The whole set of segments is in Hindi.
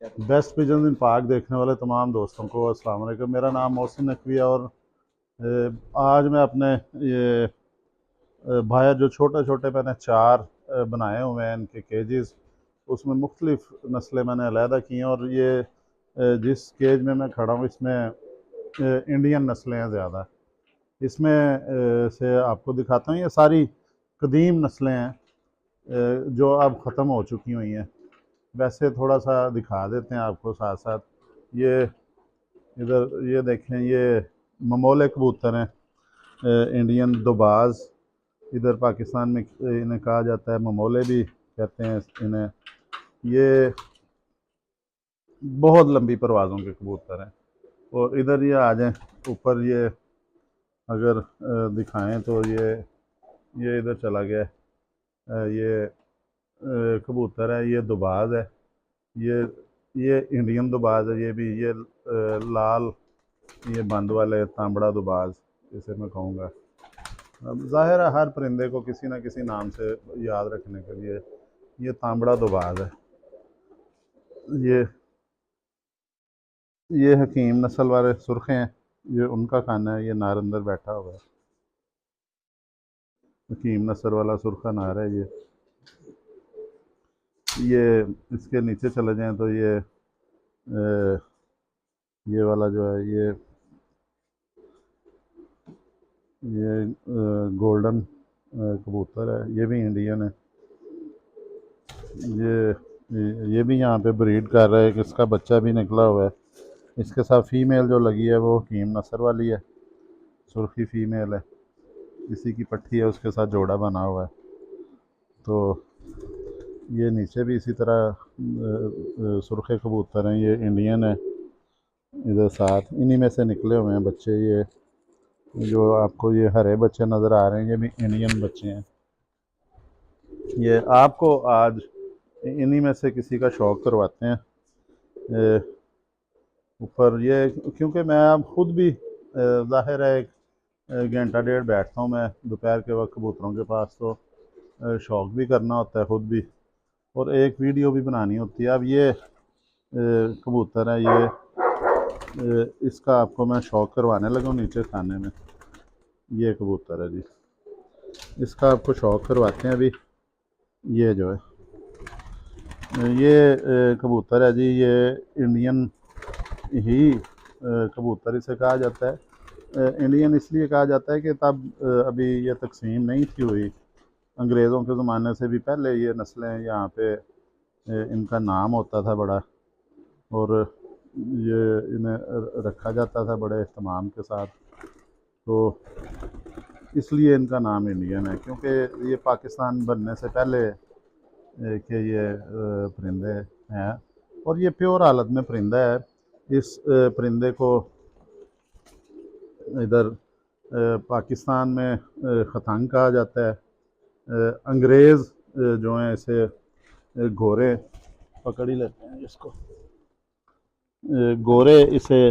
बेस्ट पिजन इन पार्क देखने वाले तमाम दोस्तों को अस्सलाम वालेकुम। मेरा नाम मोहसिन नकवी है और आज मैं अपने ये बाहर जो छोटे छोटे मैंने चार बनाए हुए हैं इनके केजेस, उसमें मुख्तलिफ नस्लें मैंने अलहदा की हैं और ये जिस केज में मैं खड़ा हूँ इसमें इंडियन नस्लें हैं ज़्यादा। इसमें से आपको दिखाता हूँ, ये सारी कदीम नस्लें हैं जो अब ख़त्म हो चुकी हुई हैं। वैसे थोड़ा सा दिखा देते हैं आपको साथ साथ। ये इधर ये देखें, ये ममोले कबूतर हैं, इंडियन दोबाज। इधर पाकिस्तान में इन्हें कहा जाता है ममोले भी कहते हैं इन्हें। ये बहुत लंबी परवाज़ों के कबूतर हैं। और इधर ये आ जाएं ऊपर, ये अगर दिखाएं तो ये इधर चला गया ये कबूतर है, ये दुबाज है। ये ये इंडियन दुबाज है। ये भी ये लाल, ये बंद वाले तांबड़ा दुबाज इसे मैं कहूँगा। अब ज़ाहिर है हर परिंदे को किसी न किसी नाम से याद रखने के लिए। ये तांबड़ा दुबाज है। ये हकीम नस्ल वाले सुर्खे हैं, ये उनका खाना है। ये नार अंदर बैठा हुआ है, हकीम नस्ल वाला सुर्खा नार है ये इसके नीचे चले जाएं तो ये वाला जो है ये गोल्डन कबूतर है। ये भी इंडियन है। ये भी यहाँ पे ब्रीड कर रहा है कि इसका बच्चा भी निकला हुआ है। इसके साथ फीमेल जो लगी है वो हकीम नस्ल वाली है, सुर्खी फीमेल है। इसी की पट्टी है, उसके साथ जोड़ा बना हुआ है। तो ये नीचे भी इसी तरह सुर्खे कबूतर हैं, ये इंडियन है। इधर साथ इन्हीं में से निकले हुए हैं बच्चे। ये जो आपको ये हरे बच्चे नज़र आ रहे हैं, ये भी इंडियन बच्चे हैं। ये आपको आज इन्हीं में से किसी का शौक़ करवाते हैं। ऊपर ये क्योंकि मैं अब ख़ुद भी ज़ाहिर है एक घंटा डेढ़ बैठता हूँ मैं दोपहर के वक्त कबूतरों के पास, तो शौक़ भी करना होता है ख़ुद भी, और एक वीडियो भी बनानी होती है। अब ये कबूतर है, इसका आपको मैं शौक़ करवाने लगा हूँ नीचे खाने में। ये कबूतर है जी, इसका आपको शौक़ करवाते हैं अभी। ये जो है ये कबूतर है जी, ये इंडियन ही कबूतर इसे कहा जाता है। इंडियन इसलिए कहा जाता है कि तब अभी ये तकसीम नहीं थी हुई। अंग्रेज़ों के ज़माने से भी पहले ये नस्लें यहाँ पे इनका नाम होता था बड़ा, और ये इन्हें रखा जाता था बड़े अहतमाम के साथ। तो इसलिए इनका नाम इंडियन है, क्योंकि ये पाकिस्तान बनने से पहले के ये परिंदे हैं। और ये प्योर हालत में परिंदा है। इस परिंदे को इधर पाकिस्तान में खतंग कहा जाता है। अंग्रेज़ जो हैं इसे गोरे पकड़ ही लेते हैं इसको। गोरे इसे,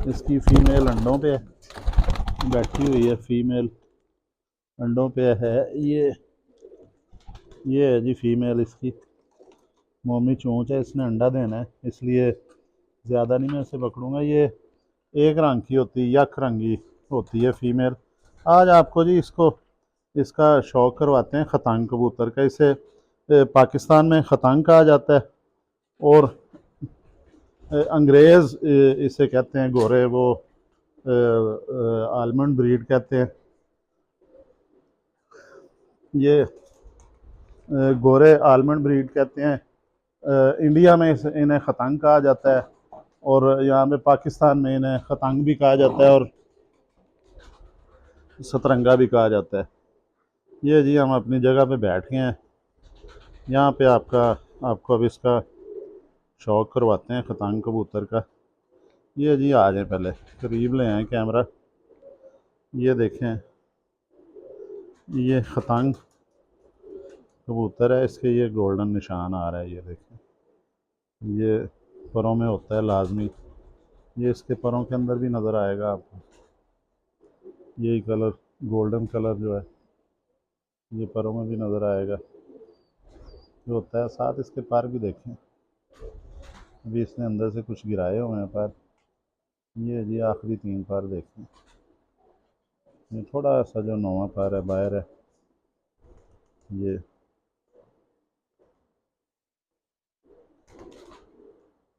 इसकी फ़ीमेल अंडों पे बैठी हुई है, फ़ीमेल अंडों पे है। ये है जी फ़ीमेल, इसकी मोमी चोंच है, इसने अंडा देना है, इसलिए ज़्यादा नहीं मैं इसे पकड़ूंगा। ये एक रंग की होती है, यख रंगी होती है फ़ीमेल। आज आपको जी इसका शौक़ करवाते हैं खतंग कबूतर का। इसे पाकिस्तान में खतंग कहा जाता है, और अंग्रेज़ इसे कहते हैं गोरे, वो आलमंड ब्रीड कहते हैं। ये गोरे आलमंड ब्रीड कहते हैं। इंडिया में इन्हें खतंग कहा जाता है, और यहाँ पे पाकिस्तान में इन्हें खतंग भी कहा जाता है और सतरंगा भी कहा जाता है। ये जी हम अपनी जगह पे बैठ गए हैं। यहाँ पे आपको अब इसका शौक़ करवाते हैं खतंग कबूतर का। ये जी आ जाए, पहले करीब ले आए कैमरा। ये देखें, ये खतंग कबूतर है, इसके ये गोल्डन निशान आ रहा है। ये देखें, ये परों में होता है लाजमी। ये इसके परों के अंदर भी नज़र आएगा आपको, यही कलर गोल्डन कलर जो है ये परों में भी नज़र आएगा, जो होता है। साथ इसके पर भी देखें, अभी इसने अंदर से कुछ गिराए हुए हैं पर। ये जी आखिरी 3 पर देखें, ये थोड़ा सा जो 9वां पर है बाहर है। ये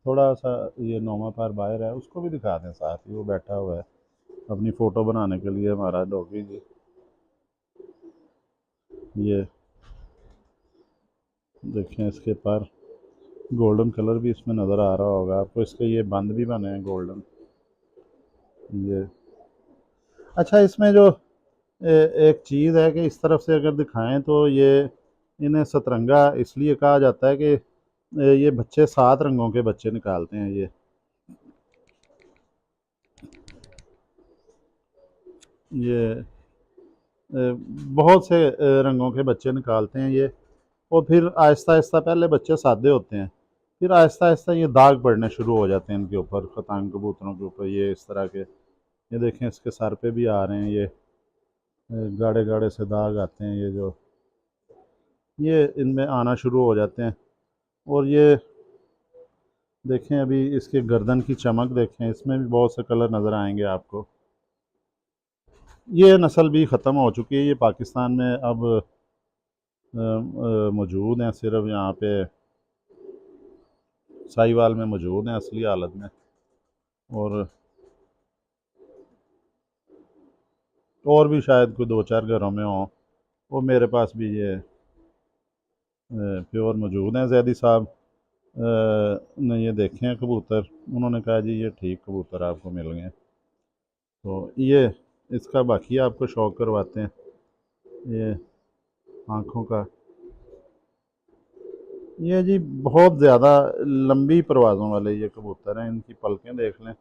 थोड़ा सा ये 9वां पर बाहर है, उसको भी दिखा दें साथ ही, वो बैठा हुआ है अपनी फ़ोटो बनाने के लिए हमारा डॉगी जी। ये देखें इसके पर गोल्डन कलर भी इसमें नज़र आ रहा होगा आपको, इसके ये बंद भी बने हैं गोल्डन। ये अच्छा, इसमें जो एक चीज़ है कि इस तरफ से अगर दिखाएं तो ये इन्हें सतरंगा इसलिए कहा जाता है कि ये बच्चे 7 रंगों के बच्चे निकालते हैं। ये बहुत से रंगों के बच्चे निकालते हैं ये। और फिर आहिस्ता आहिस्ता पहले बच्चे सादे होते हैं, फिर आहिस्ता आहिस्ता ये दाग पड़ने शुरू हो जाते हैं इनके ऊपर, खतांग कबूतरों के ऊपर ये इस तरह के। ये देखें इसके सर पे भी आ रहे हैं ये गाढ़े गाढ़े से दाग आते हैं, ये इनमें आना शुरू हो जाते हैं। और ये देखें अभी इसके गर्दन की चमक देखें, इसमें भी बहुत से कलर नज़र आएंगे आपको। ये नस्ल भी ख़त्म हो चुकी है, ये पाकिस्तान में अब मौजूद हैं, सिर्फ यहाँ पे साहिवाल में मौजूद हैं असली हालत में। और भी शायद कोई 2-4 घरों में हों। वो मेरे पास भी ये प्योर मौजूद हैं। जैदी साहब ने ये देखे हैं कबूतर, उन्होंने कहा जी ये ठीक कबूतर आपको मिल गए। तो ये इसका बाकी आपको शौक करवाते हैं ये आँखों का। ये जी बहुत ज़्यादा लंबी परवाज़ों वाले ये कबूतर हैं, इनकी पलकें देख लें।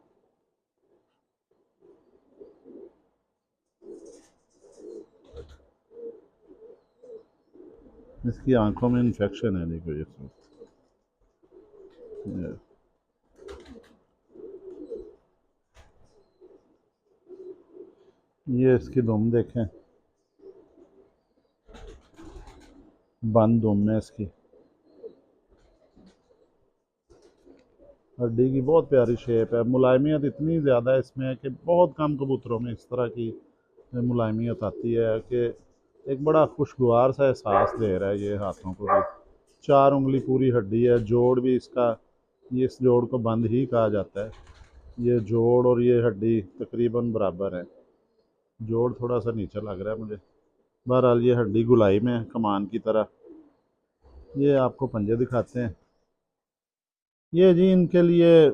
इसकी आंखों में इन्फेक्शन है, देखो ये इसकी दुम देखें, बंद दुम है इसकी। हड्डी की बहुत प्यारी शेप है, मुलायमियत इतनी ज़्यादा इसमें है कि बहुत कम कबूतरों में इस तरह की मुलायमियत आती है कि एक बड़ा खुशगवार सा एहसास दे रहा है ये हाथों को भी। 4 उंगली पूरी हड्डी है, जोड़ भी इसका, ये इस जोड़ को बंद ही कहा जाता है। ये जोड़ और ये हड्डी तकरीबन बराबर है, जोड़ थोड़ा सा नीचे लग रहा है मुझे। बहरहाल ये हड्डी गुलाई में है कमान की तरह। ये आपको पंजे दिखाते हैं। ये जी इनके लिए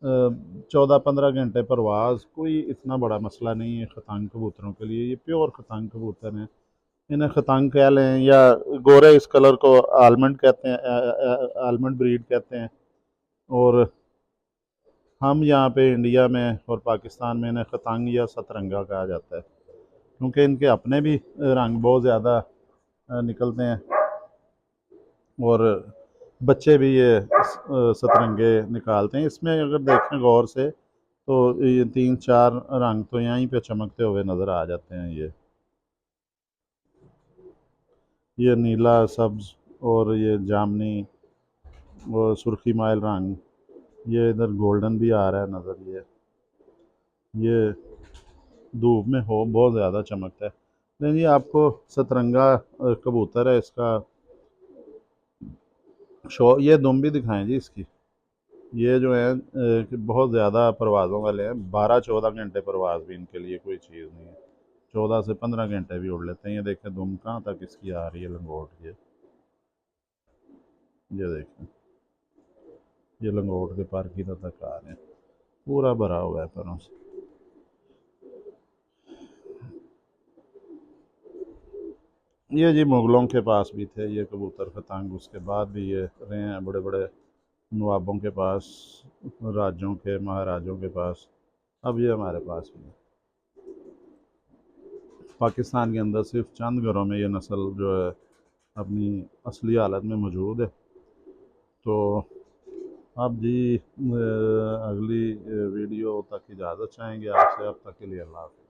14-15 घंटे परवाज़ कोई इतना बड़ा मसला नहीं है खतांग कबूतरों के लिए। ये प्योर खतांग कबूतर हैं, इन्हें खतांग कह लें या गोरे इस कलर को आलमंड कहते हैं, आलमंड ब्रीड कहते हैं। और हम यहाँ पे इंडिया में और पाकिस्तान में इन्हें खतांग या सतरंगा कहा जाता है, क्योंकि इनके अपने भी रंग बहुत ज़्यादा निकलते हैं और बच्चे भी ये सतरंगे निकालते हैं। इसमें अगर देखें गौर से तो ये 3-4 रंग तो यहीं पे चमकते हुए नज़र आ जाते हैं। ये नीला, सब्ज़ और ये जामनी और सुर्खी माइल रंग, ये इधर गोल्डन भी आ रहा है नज़र। ये धूप में हो बहुत ज़्यादा चमकता है। लेकिन ये आपको सतरंगा कबूतर है, इसका शो ये दुम भी दिखाएं जी इसकी। ये जो है कि बहुत ज़्यादा परवाज़ों वाले हैं, 12-14 घंटे परवाज़ भी इनके लिए कोई चीज़ नहीं है। 14 से 15 घंटे भी उड़ लेते हैं। ये देखें दुम कहाँ तक इसकी आ रही है लंगोट। ये देखें, ये लंगोट के पर की तक आ रहे हैं, पूरा भरा हुआ है परों से। ये जी मुग़लों के पास भी थे ये कबूतर खतांग, उसके बाद भी ये रहे हैं बड़े बड़े नवाबों के पास, राजों के, महाराजों के पास। अब ये हमारे पास भी है। पाकिस्तान के अंदर सिर्फ चंद घरों में ये नस्ल जो है अपनी असली हालत में मौजूद है। तो अब जी अगली वीडियो तक इजाज़त चाहेंगे आपसे। अब तक के लिए अल्लाह हाफ़िज़।